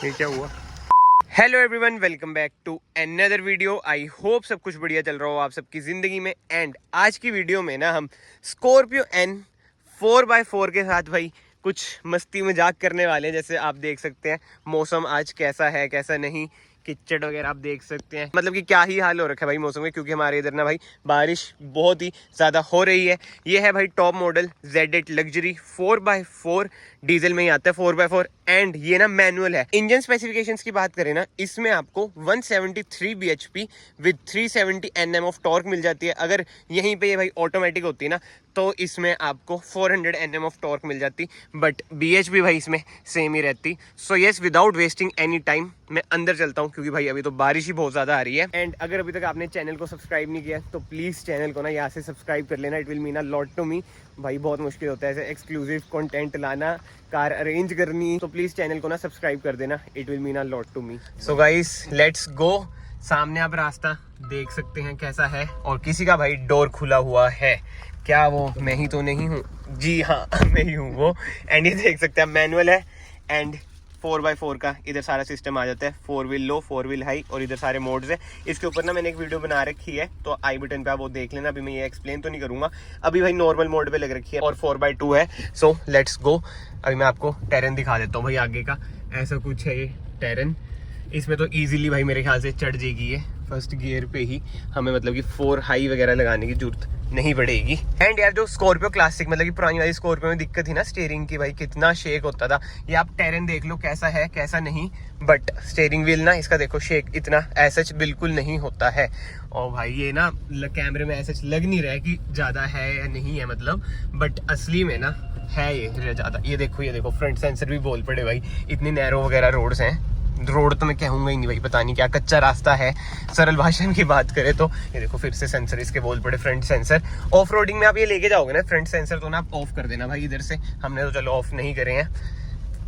ये क्या हुआ? Hello everyone, welcome back to another video. I hope सब कुछ बढ़िया चल रहा हो आप सबकी ज़िंदगी में। एंड आज की वीडियो में ना हम स्कॉर्पियो एन 4x4 के साथ भाई कुछ मस्ती मजाक करने वाले हैं। जैसे आप देख सकते हैं मौसम आज कैसा है कैसा नहीं, किचड़ वगैरह आप देख सकते हैं। मतलब कि क्या ही हाल हो रखा है भाई मौसम में, क्योंकि हमारे इधर ना भाई बारिश बहुत ही ज़्यादा हो रही है। ये है भाई top model Z8 luxury 4x4, diesel में ही आता है 4x4। एंड ये ना मैनुअल है। इंजन स्पेसिफिकेशंस की बात करें ना, इसमें आपको 173 bhp with 370 Nm of torque मिल जाती है। अगर यहीं पे ये भाई ऑटोमेटिक होती ना तो इसमें आपको 400 Nm ऑफ टॉर्क मिल जाती, बट bhp भाई इसमें सेम ही रहती। So yes, without wasting any time मैं अंदर चलता हूँ, क्योंकि भाई अभी तो बारिश ही बहुत ज़्यादा आ रही है। एंड अगर अभी तक आपने चैनल को सब्सक्राइब नहीं किया तो प्लीज़ चैनल को ना यहाँ से सब्सक्राइब कर लेना। It will mean a lot to me. भाई बहुत मुश्किल होता है ऐसे एक्सक्लूसिव कंटेंट लाना, कार अरेंज करनी, तो प्लीज़ चैनल को ना सब्सक्राइब कर देना। It will mean a lot to me. So guys let's go. सामने आप रास्ता देख सकते हैं कैसा है, और किसी का भाई डोर खुला हुआ है। क्या वो मैं ही तो नहीं हूँ? जी हाँ मैं ही हूँ वो। एंड ये देख सकते हैं मैनुअल है। एंड 4x4 का इधर सारा सिस्टम आ जाता है, 4 व्हील लो 4 व्हील हाई, और इधर सारे मोड्स है। इसके ऊपर ना मैंने एक वीडियो बना रखी है, तो आई बटन पे आप वो देख लेना। अभी मैं ये एक्सप्लेन तो नहीं करूंगा, अभी भाई नॉर्मल मोड पे लग रखी है और 4x2 है। So let's go. अभी मैं आपको टेरन दिखा देता हूँ भाई आगे का। ऐसा कुछ है ये टेरन। इसमें तो ईजिली भाई मेरे ख्याल से चढ़ जाएगी ये फर्स्ट गियर पे ही। हमें मतलब कि 4 हाई वगैरह लगाने की जरूरत नहीं पड़ेगी। एंड यार जो स्कॉर्पियो क्लासिक मतलब कि पुरानी वाली स्कॉर्पियो में दिक्कत थी ना स्टीयरिंग की, भाई कितना शेक होता था। ये आप टेरन देख लो कैसा है कैसा नहीं, बट स्टीयरिंग व्हील ना इसका देखो शेक इतना ऐसा बिल्कुल नहीं होता है। और भाई ये ना कैमरे में ऐसा लग नहीं रहा है कि ज़्यादा है या नहीं है मतलब, बट असली में ना है ये ज़्यादा। ये देखो फ्रंट सेंसर भी बोल पड़े भाई, इतनी नैरो वगैरह रोड्स हैं। रोड तो मैं कहूँगा ही नहीं भाई, पता नहीं क्या कच्चा रास्ता है। सरल भाषा की बात करें तो ये देखो फिर से सेंसर इसके बोल पड़े, फ्रंट सेंसर। ऑफ रोडिंग में आप ये लेके जाओगे ना फ्रंट सेंसर, तो ना आप ऑफ कर देना भाई इधर से। हमने तो चलो ऑफ नहीं करे हैं,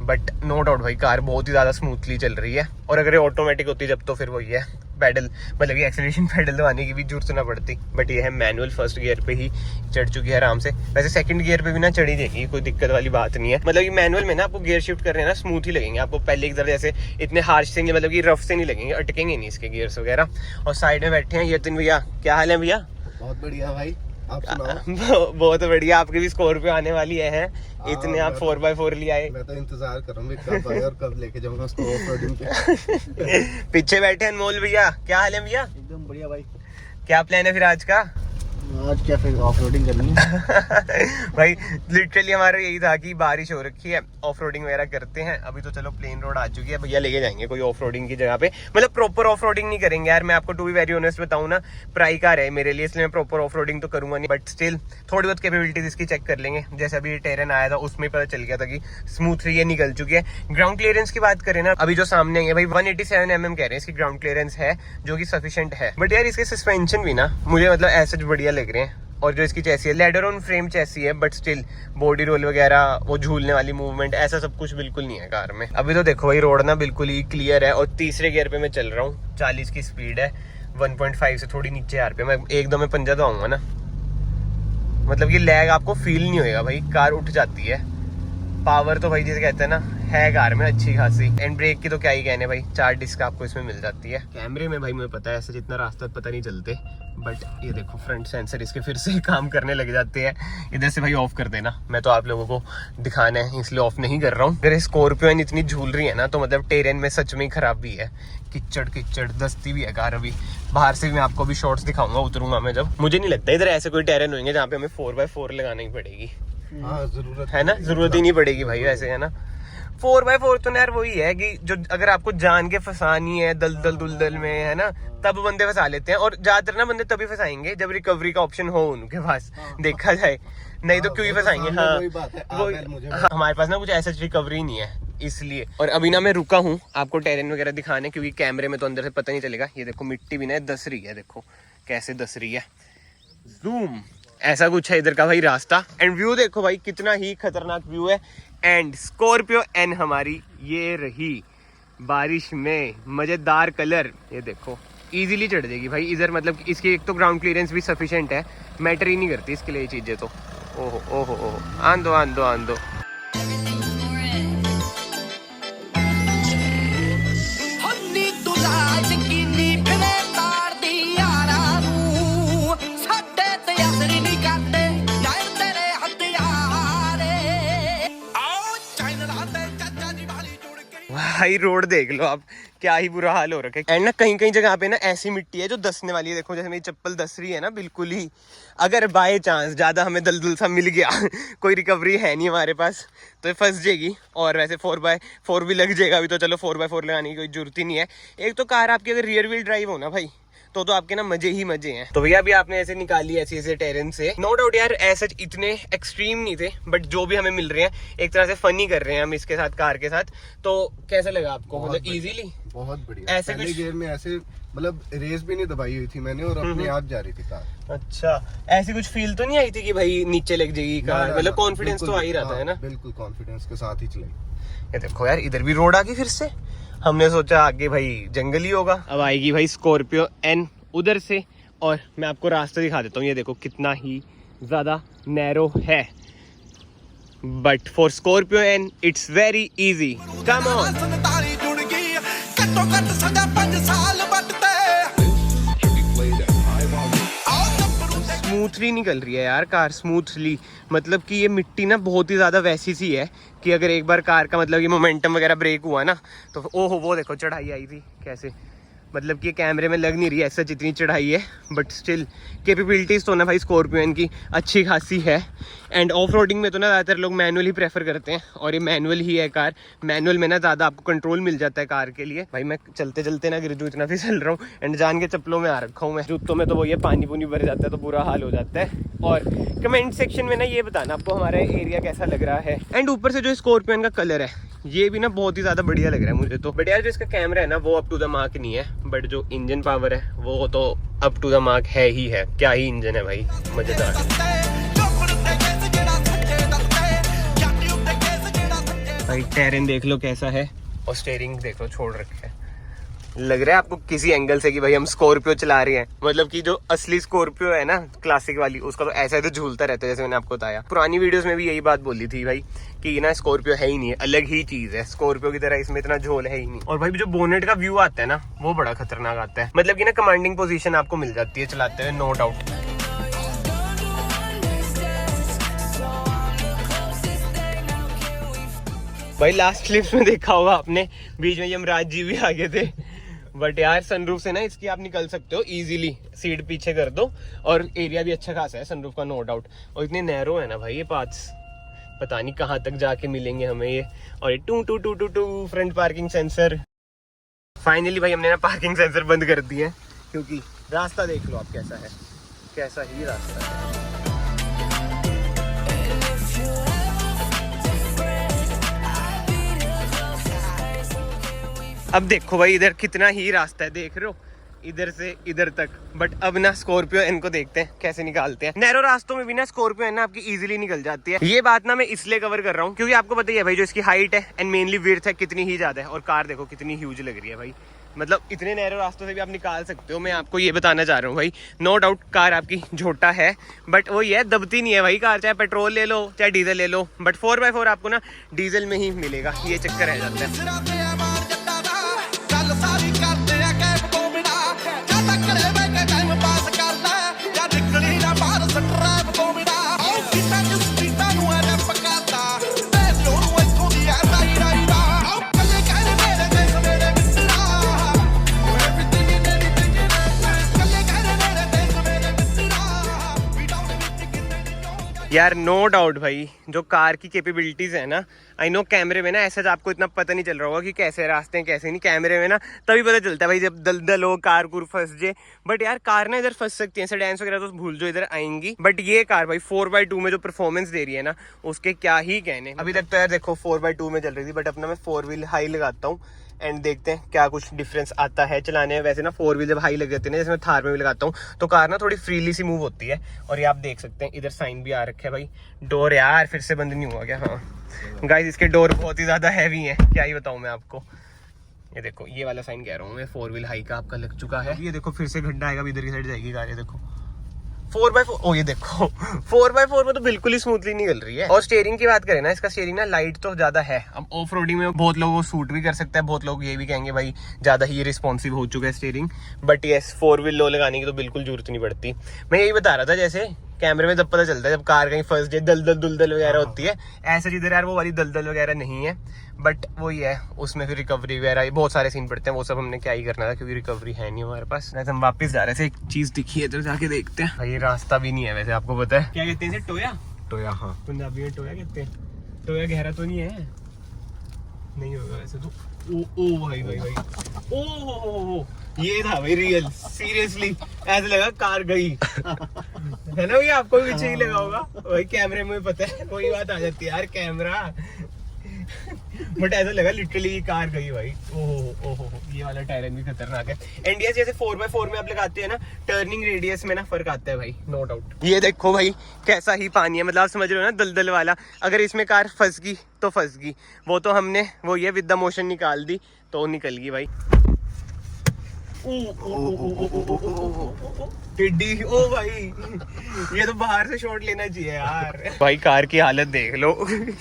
बट नो डाउट भाई कार बहुत ही ज़्यादा स्मूथली चल रही है। और अगर ये ऑटोमेटिक होती जब तो फिर वही है पैडल, मतलब कि एक्सेलरेशन पैडल दबाने की भी जरूरत ना पड़ती। बट ये है मैनुअल, फर्स्ट गियर पे ही चढ़ चुकी है आराम से। वैसे सेकंड गियर पे भी ना चढ़ी देगी, कोई दिक्कत वाली बात नहीं है। मतलब कि मैनुअल में ना आपको गियर शिफ्ट करने ना स्मूथ ही लगेंगे आपको। पहले की तरह जैसे इतने हार्श से, मतलब कि रफ से नहीं लगेंगे, अटकेंगे नहीं इसके गियर्स वगैरह। और साइड में बैठे हैं यतिन भैया। क्या हाल है भैया? बहुत बढ़िया भाई, आप सुनाओ? बहुत बढ़िया। आपकी भी स्कॉर्पियो आने वाली है, इतने आप 4x4 ले आए। मैं तो इंतजार कर रहा हूँ कब आए और कब लेके जाऊंगा उसको ऑफ रोडिंग पे। पीछे बैठे अनमोल भैया। क्या हाल है भैया? एकदम बढ़िया भाई। क्या प्लान है फिर आज का? आज क्या फिर ऑफ रोडिंग करनी है? भाई लिटरली हमारा यही था कि बारिश हो रखी है, ऑफ रोडिंग वगैरह करते हैं। अभी तो चलो प्लेन रोड आ चुकी है, भैया लेके जाएंगे कोई ऑफ रोडिंग की जगह पे। मतलब प्रॉपर ऑफ रोडिंग नहीं करेंगे यार, मैं आपको टू बी वेरी ऑनेस्ट बताऊं ना, प्राई कार है मेरे लिए, इसलिए मैं प्रॉपर ऑफ रोडिंग तो करूंगा नहीं, बट स्टिल थोड़ी बहुत कैपेबिलिटीज इसकी चेक कर लेंगे। जैसे अभी टेरन आया था उसमें पता चल गया था कि स्मूथली ये निकल चुकी है। ग्राउंड क्लियरेंस की बात करें ना, अभी जो सामने है भाई 187 mm कह रहे हैं इसकी ग्राउंड क्लियरेंस है, जो कि सफिशिएंट है। बट यार इसके सस्पेंशन भी ना मुझे मतलब ऐसे बढ़िया लग रहे हैं। और जो इसकी चैसी है लेडर ऑन फ्रेम चैसी है, बट स्टिल बॉडी रोल वगैरह वो झूलने वाली मूवमेंट ऐसा सब कुछ बिल्कुल नहीं है कार में। अभी तो देखो भाई रोड ना बिल्कुल ही क्लियर है, और तीसरे गियर पे मैं चल रहा हूँ, 40 की स्पीड है, 1.5 से थोड़ी नीचे RPM। मैं एकदम में पंजा तो आऊंगा ना, मतलब कि लैग आपको फील नहीं होएगा भाई, कार उठ जाती है। पावर तो भाई जैसे कहते हैं ना है कार में अच्छी खासी। एंड ब्रेक की तो क्या ही कहने भाई, 4 डिस्क आपको इसमें मिल जाती है। कैमरे में भाई मुझे पता है ऐसे जितना रास्ता पता नहीं चलते, बट ये देखो फ्रंट सेंसर इसके फिर से काम करने लग जाते हैं। इधर से भाई ऑफ कर देना, मैं तो आप लोगों को दिखाना है इसलिए ऑफ नहीं कर रहा हूँ। अगर स्कॉर्पियो इतनी झूल रही है ना, तो मतलब टेरेन में सच में ही खराबी है। किच्चड़ दस्ती भी है कार। अभी बाहर से भी मैं आपको अभी शॉर्ट्स दिखाऊंगा उतरूंगा मैं जब। मुझे नहीं लगता इधर ऐसे कोई टेरेन होंगे जहाँ पे हमें 4x4 लगाना ही पड़ेगी। हाँ जरूरत है ना, जरूरत ही नहीं पड़ेगी भाई वैसे, है ना। 4x4 तो यार वही है कि जो अगर आपको जान के फंसानी है दलदल दुलदल में, है ना, तब बंदे फंसा लेते हैं। और ज्यादातर ना बंदे तभी फंसाएंगे जब रिकवरी का ऑप्शन हो उनके पास, देखा जाए, नहीं तो क्यों ही फंसाएंगे। हाँ हमारे पास ना कुछ ऐसा रिकवरी नहीं है इसलिए। और अभी ना मैं रुका हूँ आपको टेरेन वगैरह दिखाने, क्योंकि कैमरे में तो अंदर से पता नहीं चलेगा। ये देखो मिट्टी भी ना दस रही है, देखो कैसे दस रही है। जूम ऐसा कुछ है इधर का भाई रास्ता। एंड व्यू देखो भाई कितना ही खतरनाक व्यू है। एंड स्कॉर्पियो एन हमारी ये रही बारिश में, मजेदार कलर। ये देखो इजीली चढ़ जाएगी भाई इधर, मतलब इसकी एक तो ग्राउंड क्लियरेंस भी सफिशिएंट है, मैटर ही नहीं करती इसके लिए ये चीजें तो। ओहो ओहो ओहो, आन दो। भाई रोड देख लो आप, क्या ही बुरा हाल हो रखा है। एंड ना कहीं कहीं जगह पे ना ऐसी मिट्टी है जो धंसने वाली है। देखो जैसे मेरी चप्पल धंस रही है ना बिल्कुल ही। अगर बाय चांस ज्यादा हमें दलदल सा मिल गया कोई रिकवरी है नहीं हमारे पास, तो ये फंस जाएगी। और वैसे 4x4 भी लग जाएगा अभी तो, चलो 4x4 लगाने की कोई जरूरत ही नहीं है। एक तो कार आपकी अगर रियर व्हील ड्राइव हो ना भाई, तो आपके ना मजे ही मजे हैं। तो भैया अभी आपने ऐसे निकाली ऐसे ऐसे टेरेन से, नो डाउट यार ऐसे इतने एक्सट्रीम नहीं थे, बट जो भी हमें मिल रहे हैं एक तरह से फनी कर रहे हैं हम इसके साथ, कार के साथ। तो कैसा लगा आपको, मतलब इजीली? बहुत बढ़िया। ऐसे पहले कुछ गियर में ऐसे मतलब रेस भी नहीं दबाई हुई थी मैंने, और अपने आप जा रही थी कार। अच्छा, ऐसी कुछ फील तो नहीं आई थी कि भाई नीचे लग जाएगी कार? मतलब कॉन्फिडेंस तो आ ही रहता है ना? बिल्कुल कॉन्फिडेंस के साथ ही चलाई। ये देखो यार इधर भी रोड आ गई फिर से। हमने सोचा आगे भाई जंगल ही होगा, अब आएगी भाई स्कॉर्पियो एन उधर से। और मैं आपको रास्ता दिखा देता हूँ, ये देखो कितना ही ज्यादा नैरो है, but for Scorpio N it's very easy. Come on. Smoothly निकल रही है यार कार, स्मूथली। मतलब कि ये मिट्टी ना बहुत ही ज्यादा वैसी सी है कि अगर एक बार कार का मतलब ये मोमेंटम वगैरह ब्रेक हुआ ना तो ओहो, वो देखो चढ़ाई आई थी कैसे। मतलब कि कैमरे में लग नहीं रही है ऐसा जितनी चढ़ाई है, बट स्टिल कैपेबिलिटीज़ तो ना भाई स्कॉर्पियो की अच्छी खासी है। एंड ऑफ रोडिंग में तो ना ज़्यादातर लोग मैनुअल ही प्रेफर करते हैं, और ये मैनुअल ही है कार। मैनुअल में ना ज़्यादा आपको कंट्रोल मिल जाता है कार के लिए। भाई मैं चलते चलते ना गिरजू इतना फिसल रहा हूँ, एंड जान के चप्पलों में आ रखा हूँ मैं। जूतों में तो वो ये पानी पुनी भर जाता है तो बुरा हाल हो जाता है। और कमेंट सेक्शन में ना ये बताना आपको हमारा एरिया कैसा लग रहा है। एंड ऊपर से जो स्कॉर्पियो का कलर है ये भी ना बहुत ही ज्यादा बढ़िया लग रहा है मुझे तो। बट यार जो इसका कैमरा है ना वो अप टू द मार्क नहीं है, बट जो इंजन पावर है वो तो अप टू द मार्क है ही है। क्या ही इंजन है भाई, मजेदार। भाई टेरेन देख लो कैसा है, और स्टीयरिंग देख लो छोड़ रखे है। लग रहा है आपको किसी एंगल से कि भाई हम स्कॉर्पियो चला रहे हैं। मतलब कि जो असली स्कॉर्पियो है ना क्लासिक वाली, उसका तो ऐसा तो झूलता रहता है जैसे मैंने आपको बताया। पुरानी वीडियोस में भी यही बात बोली थी भाई कि ना स्कॉर्पियो है ही नहीं है, अलग ही चीज है। स्कॉर्पियो की तरह इसमें इतना झोल है ही नहीं। और भाई जो बोनेट का व्यू आता है ना वो बड़ा खतरनाक आता है। मतलब कि ना कमांडिंग पोजीशन आपको मिल जाती है चलाते हुए, नो डाउट। भाई लास्ट क्लिप्स में देखा होगा आपने, बीच में यमराज जी भी आ गए थे। बट यार सनरूफ से ना इसकी आप निकल सकते हो इजीली। सीट पीछे कर दो, और एरिया भी अच्छा खासा है सनरूफ का, नो डाउट। और इतने नैरो है ना भाई ये पाथ्स, पता नहीं कहाँ तक जाके मिलेंगे हमें ये। और ये two two two two two front parking sensor. Finally भाई हमने ना पार्किंग सेंसर बंद कर दिए हैं, क्योंकि रास्ता देख लो आप कैसा है, कैसा ही रास्ता है। अब देखो भाई इधर कितना ही रास्ता है, देख रहे हो इधर से इधर तक। बट अब ना स्कॉर्पियो एन को देखते हैं कैसे निकालते हैं। नैरो रास्तों में भी ना स्कॉर्पियो एन ना आपकी इजीली निकल जाती है। ये बात ना मैं इसलिए कवर कर रहा हूँ क्योंकि आपको पता ही है भाई जो इसकी हाइट है एंड मेनली विड्थ है कितनी ही ज्यादा है, और कार देखो कितनी ह्यूज लग रही है भाई। मतलब इतने नैरो रास्तों से भी आप निकाल सकते हो। मैं आपको ये बताना चाह रहा हूँ भाई, नो डाउट कार आपकी झोटा है, बट वो ये दबती नहीं है भाई कार, चाहे पेट्रोल ले लो चाहे डीजल ले लो। बट 4x4 आपको ना डीजल में ही मिलेगा, ये चक्कर रह जाता है। यार नो डाउट भाई जो कार की कैपेबिलिटीज है ना, आई नो कैमरे में ना ऐसा आपको इतना पता नहीं चल रहा होगा कि कैसे रास्ते हैं कैसे नहीं। कैमरे में ना तभी पता चलता है भाई जब दलदल हो, कार कुर फंस जाए। बट यार कार ना इधर फंस सकती है, सेडान्स वगैरह तो भूल जो इधर आएंगी। बट ये कार भाई 4x2 में जो परफॉर्मेंस दे रही है ना उसके क्या ही कहने। अभी तक तो यार देखो 4x2 में चल रही थी, बट अपना मैं 4 व्हील हाई लगाता हूँ एंड देखते हैं क्या कुछ डिफरेंस आता है चलाने में। वैसे ना 4 व्हील जब हाई लग जाती है ना, जैसे मैं थार में भी लगाता हूँ तो कार ना थोड़ी फ्रीली सी मूव होती है। और ये आप देख सकते हैं इधर साइन भी आ रखे है भाई। डोर यार फिर से बंद नहीं हुआ क्या? हाँ गाइस इसके डोर बहुत ही ज्यादा हैवी हैं, क्या ही बताऊँ मैं आपको। ये देखो ये वाला साइन कह रहा हूँ मैं, 4 व्हील हाई का आपका लग चुका है। ये देखो फिर से गड्ढा आएगा, इधर की साइड जाएगी कार। ये देखो 4x4, ओ ये देखो 4x4 में तो बिल्कुल ही स्मूथली निकल रही है। और स्टीयरिंग की बात करें ना, इसका स्टीयरिंग ना लाइट तो ज्यादा है। अब ऑफ रोडिंग में बहुत लोगों को सूट भी कर सकता है, बहुत लोग ये भी कहेंगे भाई ज्यादा ही रिस्पॉन्सिव हो चुका है स्टीयरिंग। बट यस 4 व्हील लो लगाने की तो बिल्कुल जरूरत नहीं पड़ती। मैं यही बता रहा था जैसे कैमरे में जब पता चलता है जब कार कहीं फंस जाए, दलदल वगैरह होती है। ऐसे जिधर यार वो वाली दलदल वगैरह नहीं है, बट वही है उसमें फिर रिकवरी वगैरह बहुत सारे सीन पड़ते हैं, वो सब हमने क्या ही करना था क्योंकि रिकवरी है नहीं हमारे पास। हम वापस जा रहे थे, एक चीज दिखी है तो जाके देखते हैं। भाई ये रास्ता भी नहीं है वैसे, आपको पता है क्या कहते हैं इसे? टोया, हाँ पंजाबी में टोया कहते हैं। टोया गहरा तो नहीं है, नहीं होगा वैसे तो। ओ भाई ओ ये था भाई रियल, सीरियसली ऐसे लगा कार गई है ना भैया, आपको भी चाहिए लगा होगा भाई, कैमरे में पता है वही बात आ जाती है यार, कैमरा बट ऐसा लगा लिटरली कार गई भाई। ओहो ये वाला टायरन भी खतरनाक है। एंड जैसे 4x4 में आप लगाते हैं ना, टर्निंग रेडियस में ना फर्क आता है भाई, नो डाउट। ये देखो भाई कैसा ही पानी है, मतलब आप समझ रहे हो ना, दलदल वाला। अगर इसमें कार फंस गई तो फंस गई, वो तो हमने वो ये विद द मोशन निकाल दी तो निकल गई भाई। टिड्डी, ओ भाई ये तो बाहर से शॉट लेना चाहिए यार। भाई कार की हालत देख लो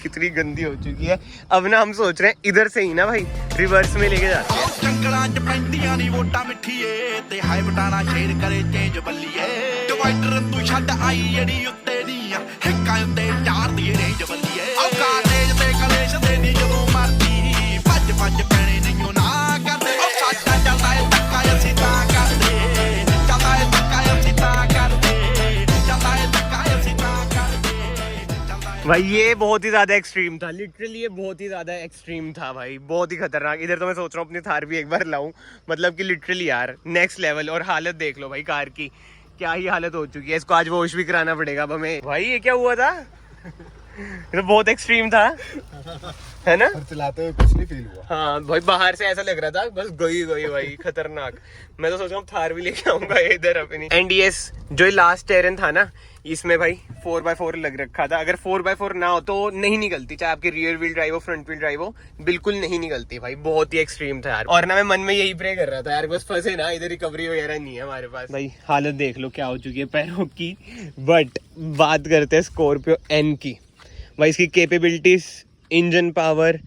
कितनी गंदी हो चुकी है। अब ना हम सोच रहे हैं इधर से ही ना भाई रिवर्स में लेके जाते हैं। जंगलां च पैंदियां नी वोटां मिठीए ते हाय बटाना शेर करे चेंज बल्लीए, डिवाइडर तू छड्ड आई जेड़ी उत्ते नी आ, हिक्कां उत्ते चार दी रेंज बल्लीए। औका तेज ते कलेश दे नी जदों मरदी, भज पैणे नहीं ना करदे। ओ साडा चलदा ए धक्का असीं तां करदे, चलदा ए धक्का असीं तां करदे, चलदा ए धक्का असीं तां करदे। भाई ये बहुत ही ज्यादा एक्सट्रीम था, लिटरली ये बहुत ही ज्यादा एक्सट्रीम था भाई, बहुत ही खतरनाक। इधर तो मैं सोच रहा हूँ अपनी थार भी एक बार लाऊं, मतलब कि लिटरली यार नेक्स्ट लेवल। और हालत देख लो भाई कार की, क्या ही हालत हो चुकी है। इसको आज वॉश भी कराना पड़ेगा अब हमें। भाई ये क्या हुआ था ये तो बहुत एक्सट्रीम था है ना, पर चलाते हुए कुछ नहीं फील हुआ। हाँ भाई बाहर से ऐसा लग रहा था बस गई भाई खतरनाक। मैं तो सोच रहा हूँ थार भी लेके आऊंगा इधर अपनी। एंड यस जो लास्ट टेरन था ना, इसमें भाई 4x4 लग रखा था। अगर 4x4 ना हो तो नहीं निकलती, चाहे आपकी रियर व्हील ड्राइव हो फ्रंट व्हील ड्राइव हो, बिल्कुल नहीं निकलती भाई। बहुत ही एक्सट्रीम था यार। और ना मैं मन में यही प्रे कर रहा था यार बस फंसे ना, इधर रिकवरी वगैरह नहीं है हमारे पास। भाई हालत देख लो क्या हो चुकी है पैरों की। बट बात करते हैं स्कॉर्पियो एन की। भाई इसकी कैपेबिलिटीज, इंजन पावर,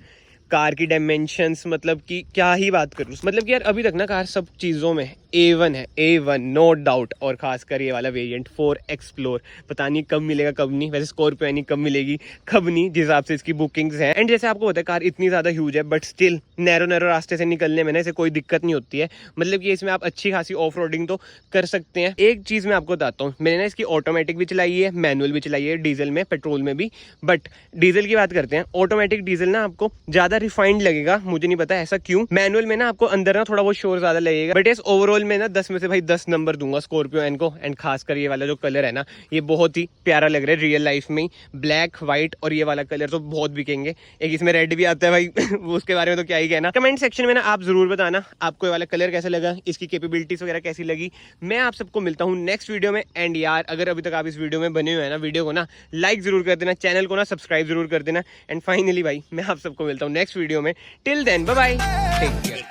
कार की डायमेंशंस, मतलब कि क्या ही बात करूँ। मतलब कि यार अभी तक ना कार सब चीज़ों में A1 है, A1 नो डाउट। और खासकर ये वाला वेरिएंट 4 एक्सप्लोर पता नहीं कब मिलेगा कब नहीं, वैसे स्कॉर्पियो एनी कब मिलेगी कब नहीं, जिस हिसाब से इसकी बुकिंग्स हैं। एंड जैसे आपको पता है कार इतनी ज़्यादा ह्यूज है, बट स्टिल नैरो रास्ते से निकलने में ना इसे कोई दिक्कत नहीं होती है। मतलब कि इसमें आप अच्छी खासी ऑफ रोडिंग तो कर सकते हैं। एक चीज़ मैं आपको बताता हूँ, मैंने ना इसकी ऑटोमेटिक भी चलाई है, मैनुअल भी चलाई है, डीजल में पेट्रोल में भी। बट डीजल की बात करते हैं, ऑटोमेटिक डीजल ना आपको ज़्यादा रिफाइंड लगेगा, मुझे नहीं पता ऐसा क्यों। मैनुअल में ना आपको अंदर ना थोड़ा बहुत शोर ज़्यादा लगेगा। बट इस ओवरऑल में ना 10 में से भाई 10 नंबर दूंगा स्कॉर्पियो एन को। एंड खासकर ये वाला जो कलर है ना, ये बहुत ही प्यारा लग रहा है रियल लाइफ में। ब्लैक व्हाइट और ये वाला कलर तो बहुत बिकेंगे। एक इसमें रेड भी आता है भाई उसके बारे में तो क्या ही कहना। कमेंट सेक्शन में ना आप जरूर बताना आपको ये वाला कलर कैसा लगा, इसकी कैपेबिलिटीज वगैरह कैसी लगी। मैं आप सबको मिलता हूँ नेक्स्ट वीडियो में। एंड यार अगर अभी तक आप इस वीडियो में बने हुए हैं ना, वीडियो को ना लाइक जरूर कर देना, चैनल को ना सब्सक्राइब जरूर कर देना। एंड फाइनली भाई मैं आप सबको मिलता हूँ नेक्स्ट वीडियो में। Till then bye bye, take care.